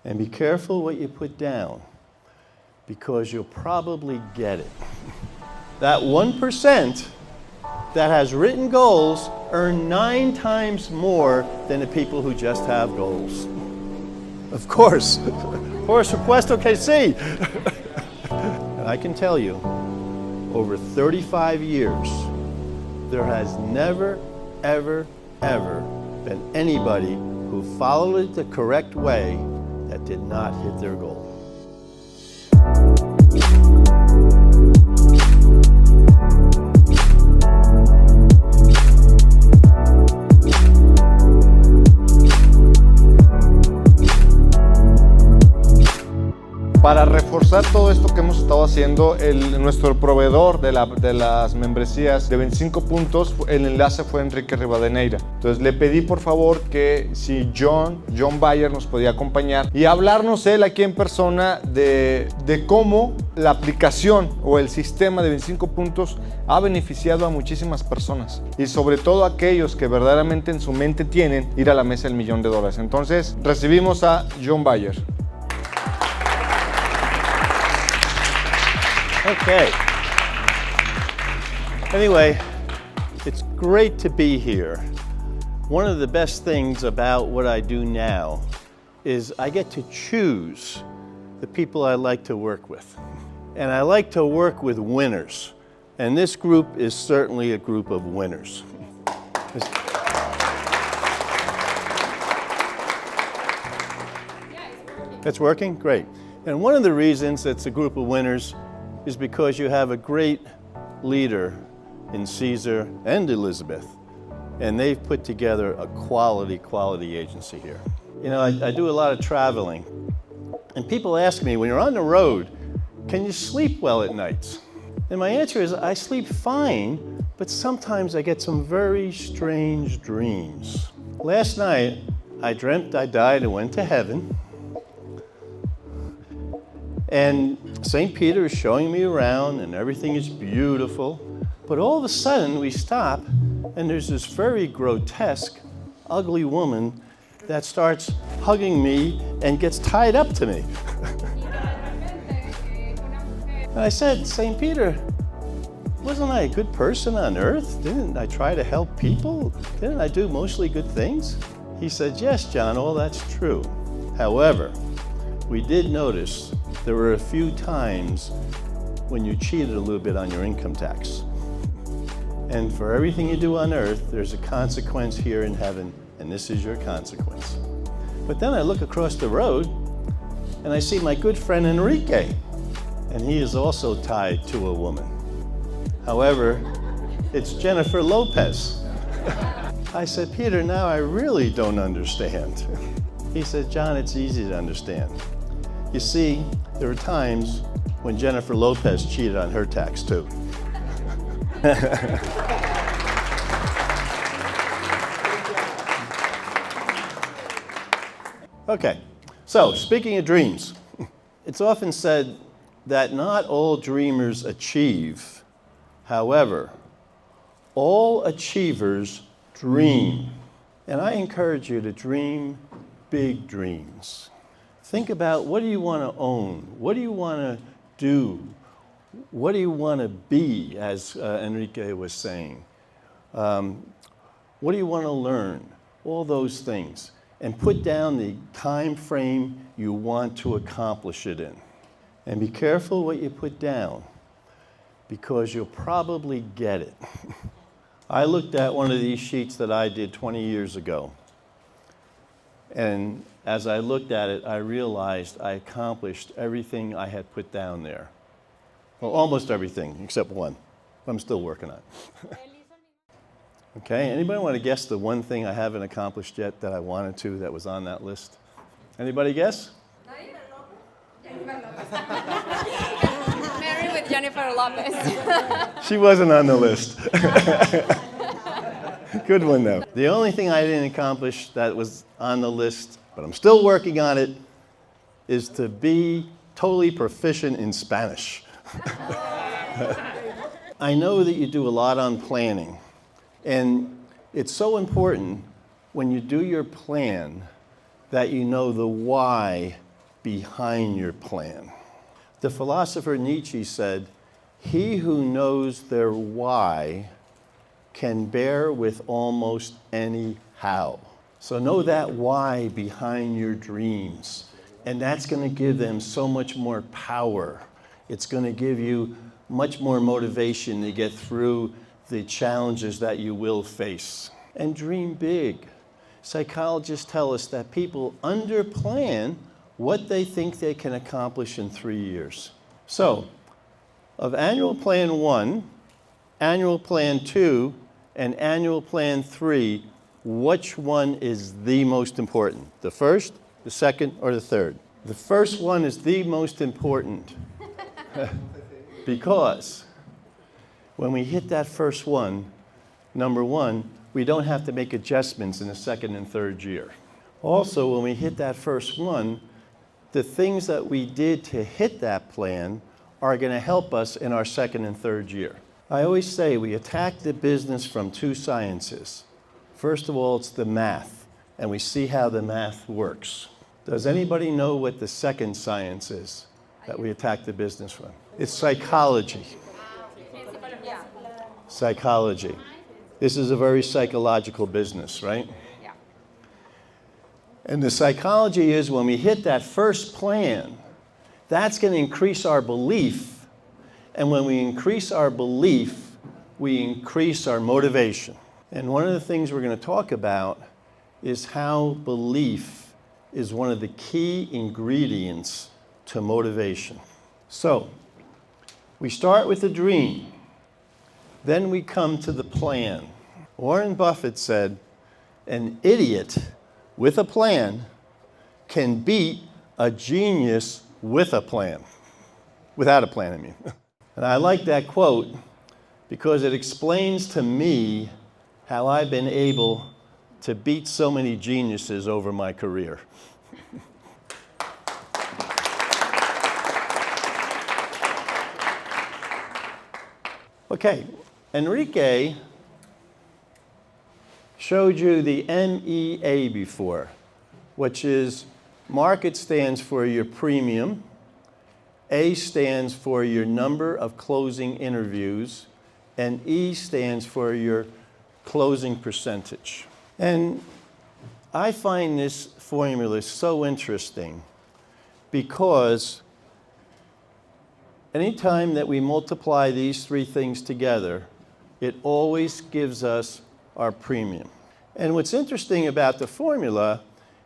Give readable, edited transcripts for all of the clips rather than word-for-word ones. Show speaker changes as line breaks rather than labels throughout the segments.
And be careful what you put down, because you'll probably get it. That 1% that has written goals earn 9 times more than the people who just have goals. Of course. Por supuesto que sí. And I can tell you, over 35 years, there has never, ever, ever been anybody who followed it the correct way that did not hit their goal.
Para reforzar todo esto que hemos estado haciendo, nuestro proveedor de las membresías de 25 puntos, el enlace fue Enrique Rivadeneira. Entonces le pedí por favor que si John Baier nos podía acompañar y hablarnos él aquí en persona de cómo la aplicación o el sistema de 25 puntos ha beneficiado a muchísimas personas y sobre todo a aquellos que verdaderamente en su mente tienen ir a la mesa del $1.000.000. Entonces recibimos a John Baier.
Okay. Anyway, it's great to be here. One of the best things about what I do now is I get to choose the people I like to work with. And I like to work with winners. And this group is certainly a group of winners. It's working? Great. And one of the reasons it's a group of winners is because you have a great leader in Caesar and Elizabeth, and they've put together a quality agency here. You know, I do a lot of traveling, and people ask me, when you're on the road, can you sleep well at nights? And my answer is, I sleep fine, but sometimes I get some very strange dreams. Last night, I dreamt I died and went to heaven, and St. Peter is showing me around and everything is beautiful. But all of a sudden we stop and there's this very grotesque, ugly woman that starts hugging me and gets tied up to me. And I said, St. Peter, wasn't I a good person on earth? Didn't I try to help people? Didn't I do mostly good things? He said, yes, John, all that's true. However, we did notice there were a few times when you cheated a little bit on your income tax. And for everything you do on earth, there's a consequence here in heaven, and this is your consequence. But then I look across the road, and I see my good friend Enrique, and he is also tied to a woman. However, it's Jennifer Lopez. I said, Peter, now I really don't understand. He said, John, it's easy to understand. You see, there were times when Jennifer Lopez cheated on her tax too. Okay, so speaking of dreams, it's often said that not all dreamers achieve. However, all achievers dream. And I encourage you to dream big dreams. Think about, what do you want to own? What do you want to do? What do you want to be, as Enrique was saying? What do you want to learn? All those things. And put down the time frame you want to accomplish it in. And be careful what you put down, because you'll probably get it. I looked at one of these sheets that I did 20 years ago. And as I looked at it, I realized I accomplished everything I had put down there. Well, almost everything, except one. I'm still working on it. Okay, anybody want to guess the one thing I haven't accomplished yet that I wanted to that was on that list? Anybody guess?
Married with Jennifer Lopez.
She wasn't on the list. Good one, though. The only thing I didn't accomplish that was on the list, but I'm still working on it, is to be totally proficient in Spanish. I know that you do a lot on planning, and it's so important when you do your plan that you know the why behind your plan. The philosopher Nietzsche said, "He who knows their why can bear with almost any how." So know that why behind your dreams, and that's going to give them so much more power. It's going to give you much more motivation to get through the challenges that you will face. And dream big. Psychologists tell us that people underplan what they think they can accomplish in 3 years. So, of annual plan 1, annual plan 2, and annual plan 3, which one is the most important? The first, the second, or the third? The first one is the most important because when we hit that first one, number one, we don't have to make adjustments in the second and third year. Also, when we hit that first one, the things that we did to hit that plan are going to help us in our second and third year. I always say we attack the business from 2 sciences. First of all, it's the math, and we see how the math works. Does anybody know what the second science is that we attack the business from? It's psychology. Psychology. This is a very psychological business, right?
Yeah.
And the psychology is when we hit that first plan, that's going to increase our belief. And when we increase our belief, we increase our motivation. And one of the things we're going to talk about is how belief is one of the key ingredients to motivation. So, we start with a dream. Then we come to the plan. Warren Buffett said, "An idiot with a plan can beat a genius with a plan." Without a plan, I mean. And I like that quote because it explains to me how I've been able to beat so many geniuses over my career. Okay, Enrique showed you the MEA before, which is market stands for your premium, A stands for your number of closing interviews, and E stands for your closing percentage. And I find this formula so interesting because anytime that we multiply these 3 things together, it always gives us our premium. And what's interesting about the formula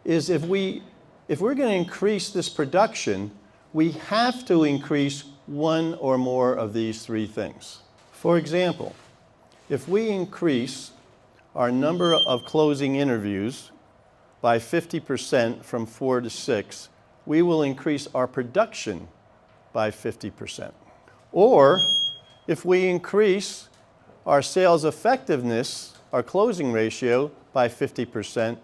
is if we're going to increase this production, we have to increase one or more of these 3 things. For example, if we increase our number of closing interviews by 50% from 4 to 6, we will increase our production by 50%. Or if we increase our sales effectiveness, our closing ratio, by 50%,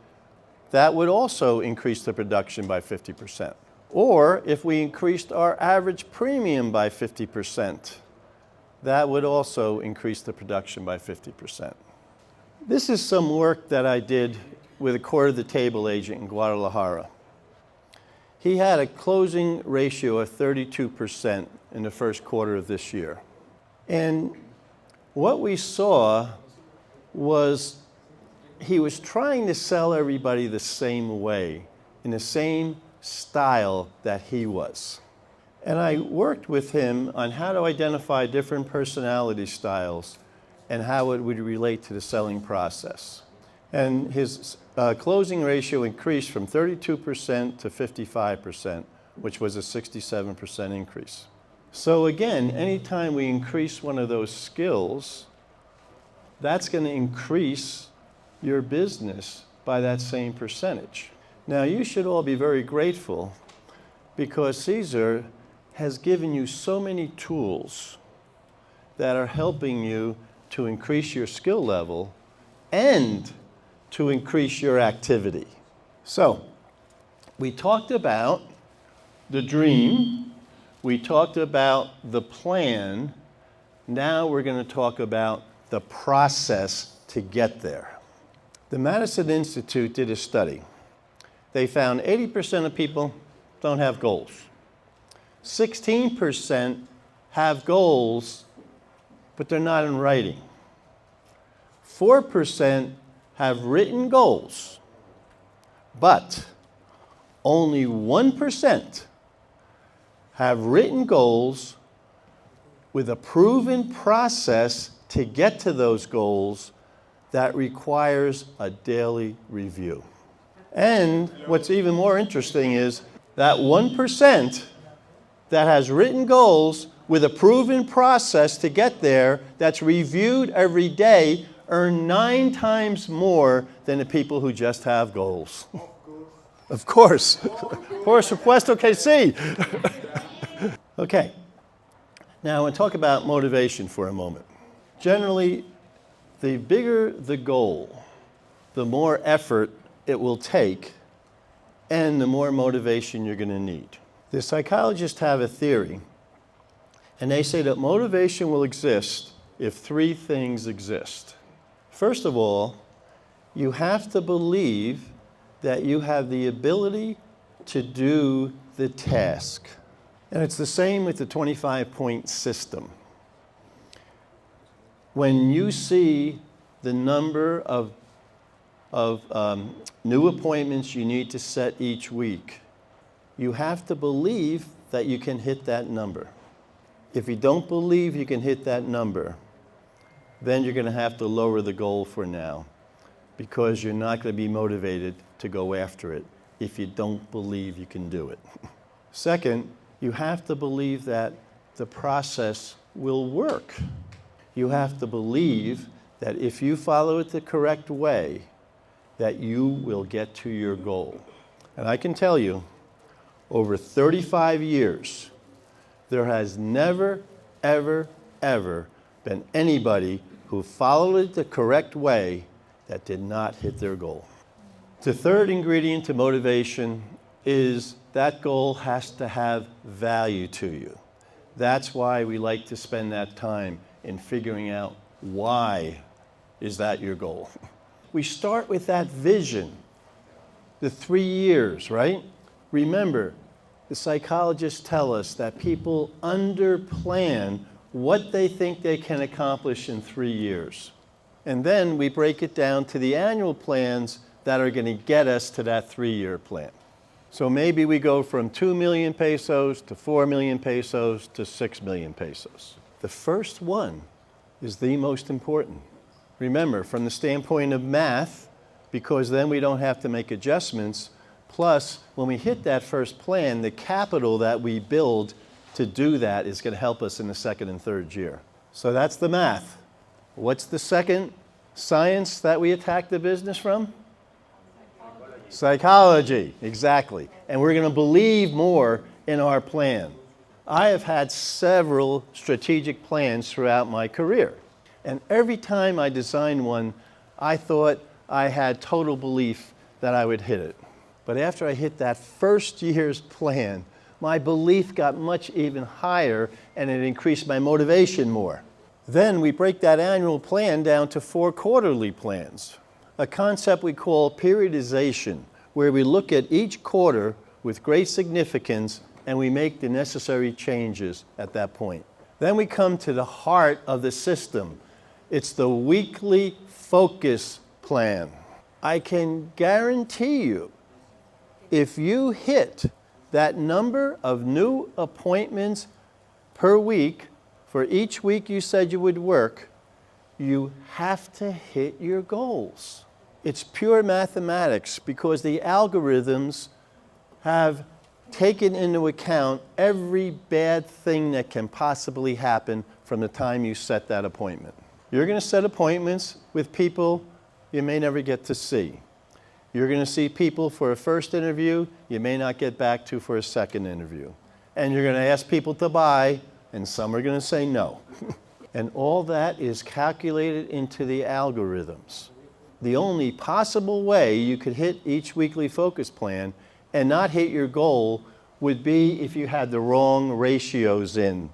that would also increase the production by 50%. Or if we increased our average premium by 50%, that would also increase the production by 50%. This is some work that I did with a quarter-of-the-table agent in Guadalajara. He had a closing ratio of 32% in the first quarter of this year. And what we saw was he was trying to sell everybody the same way, in the same style that he was. And I worked with him on how to identify different personality styles and how it would relate to the selling process. And his closing ratio increased from 32% to 55%, which was a 67% increase. So again, anytime we increase one of those skills, that's going to increase your business by that same percentage. Now, you should all be very grateful because Caesar has given you so many tools that are helping you to increase your skill level and to increase your activity. So, we talked about the dream, we talked about the plan, now we're going to talk about the process to get there. The Madison Institute did a study. They found 80% of people don't have goals. 16% have goals, but they're not in writing. 4% have written goals, but only 1% have written goals with a proven process to get to those goals that requires a daily review. And what's even more interesting is that 1% that has written goals with a proven process to get there that's reviewed every day earn 9 times more than the people who just have goals. Of course. Por supuesto que sí. Okay. Now I want to talk about motivation for a moment. Generally, the bigger the goal, the more effort it will take and the more motivation you're going to need. The psychologists have a theory, and they say that motivation will exist if 3 things exist. First of all, you have to believe that you have the ability to do the task. And it's the same with the 25-point system. When you see the number of new appointments you need to set each week, you have to believe that you can hit that number. If you don't believe you can hit that number, then you're going to have to lower the goal for now, because you're not going to be motivated to go after it if you don't believe you can do it. Second, you have to believe that the process will work. You have to believe that if you follow it the correct way, that you will get to your goal. And I can tell you, over 35 years, there has never, ever, ever been anybody who followed it the correct way that did not hit their goal. The third ingredient to motivation is that goal has to have value to you. That's why we like to spend that time in figuring out why is that your goal. We start with that vision, the 3 years, right? Remember, the psychologists tell us that people underplan what they think they can accomplish in 3 years. And then we break it down to the annual plans that are going to get us to that 3-year plan. So maybe we go from 2 million pesos to 4 million pesos to 6 million pesos. The first one is the most important. Remember, from the standpoint of math, because then we don't have to make adjustments, plus when we hit that first plan, the capital that we build to do that is going to help us in the second and third year. So that's the math. What's the second science that we attack the business from? Psychology, exactly. And we're going to believe more in our plan. I have had several strategic plans throughout my career. And every time I designed one, I thought I had total belief that I would hit it. But after I hit that first year's plan, my belief got much even higher, and it increased my motivation more. Then we break that annual plan down to 4 quarterly plans, a concept we call periodization, where we look at each quarter with great significance and we make the necessary changes at that point. Then we come to the heart of the system. It's the weekly focus plan. I can guarantee you, if you hit that number of new appointments per week for each week you said you would work, you have to hit your goals. It's pure mathematics, because the algorithms have taken into account every bad thing that can possibly happen from the time you set that appointment. You're going to set appointments with people you may never get to see. You're going to see people for a first interview you may not get back to for a second interview. And you're going to ask people to buy, and some are going to say no. And all that is calculated into the algorithms. The only possible way you could hit each weekly focus plan and not hit your goal would be if you had the wrong ratios in.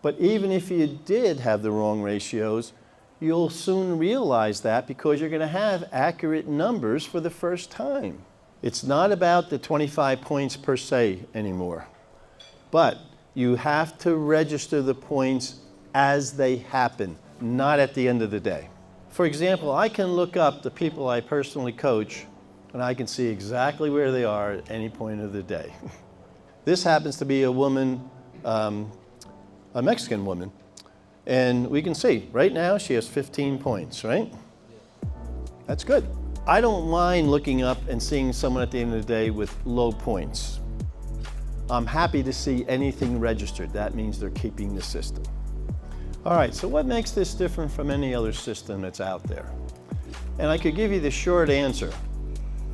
But even if you did have the wrong ratios, you'll soon realize that, because you're going to have accurate numbers for the first time. It's not about the 25 points per se anymore, but you have to register the points as they happen, not at the end of the day. For example, I can look up the people I personally coach, and I can see exactly where they are at any point of the day. This happens to be a woman, a Mexican woman, and we can see right now she has 15 points, right? That's good. I don't mind looking up and seeing someone at the end of the day with low points. I'm happy to see anything registered. That means they're keeping the system. All right, so what makes this different from any other system that's out there? And I could give you the short answer.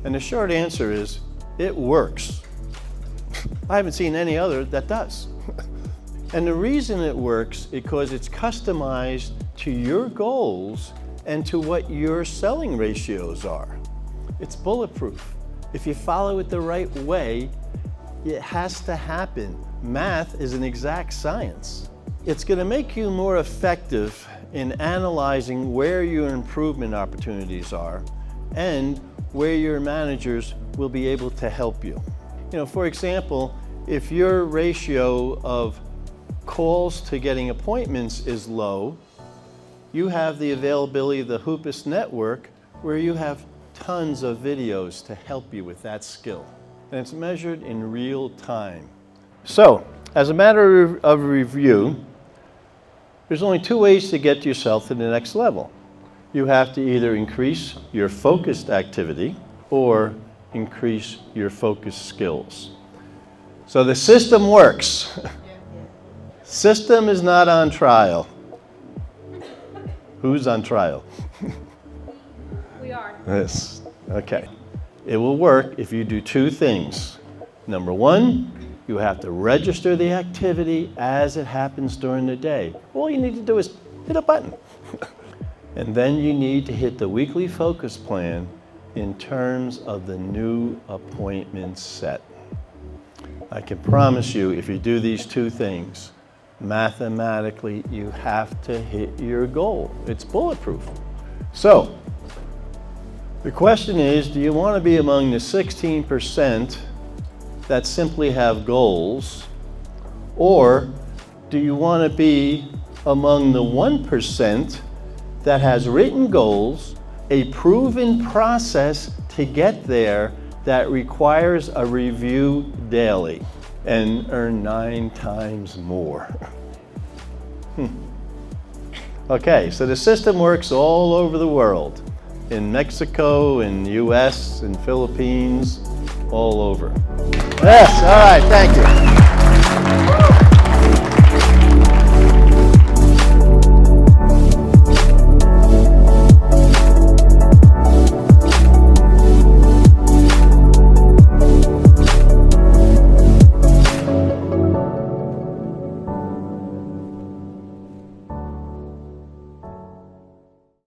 And the short answer is, it works. I haven't seen any other that does. And the reason it works is because it's customized to your goals and to what your selling ratios are. It's bulletproof. If you follow it the right way, it has to happen. Math is an exact science. It's going to make you more effective in analyzing where your improvement opportunities are and where your managers will be able to help you. You know, for example, if your ratio of calls to getting appointments is low, you have the availability of the Hoopus network where you have tons of videos to help you with that skill. And it's measured in real time. So, as a matter of review, there's only two ways to get yourself to the next level. You have to either increase your focused activity or increase your focused skills. So the system works. System is not on trial. Who's on trial?
We are.
Yes. Okay. It will work if you do two things. Number one, you have to register the activity as it happens during the day. All you need to do is hit a button. And then you need to hit the weekly focus plan in terms of the new appointment set. I can promise you, if you do these two things, mathematically you have to hit your goal. It's bulletproof. So, the question is, do you want to be among the 16% that simply have goals, or do you want to be among the 1% that has written goals, a proven process to get there that requires a review daily, and earn 9 times more? Okay, so the system works all over the world. In Mexico, in the US, in Philippines, all over. Yes, all right, thank you.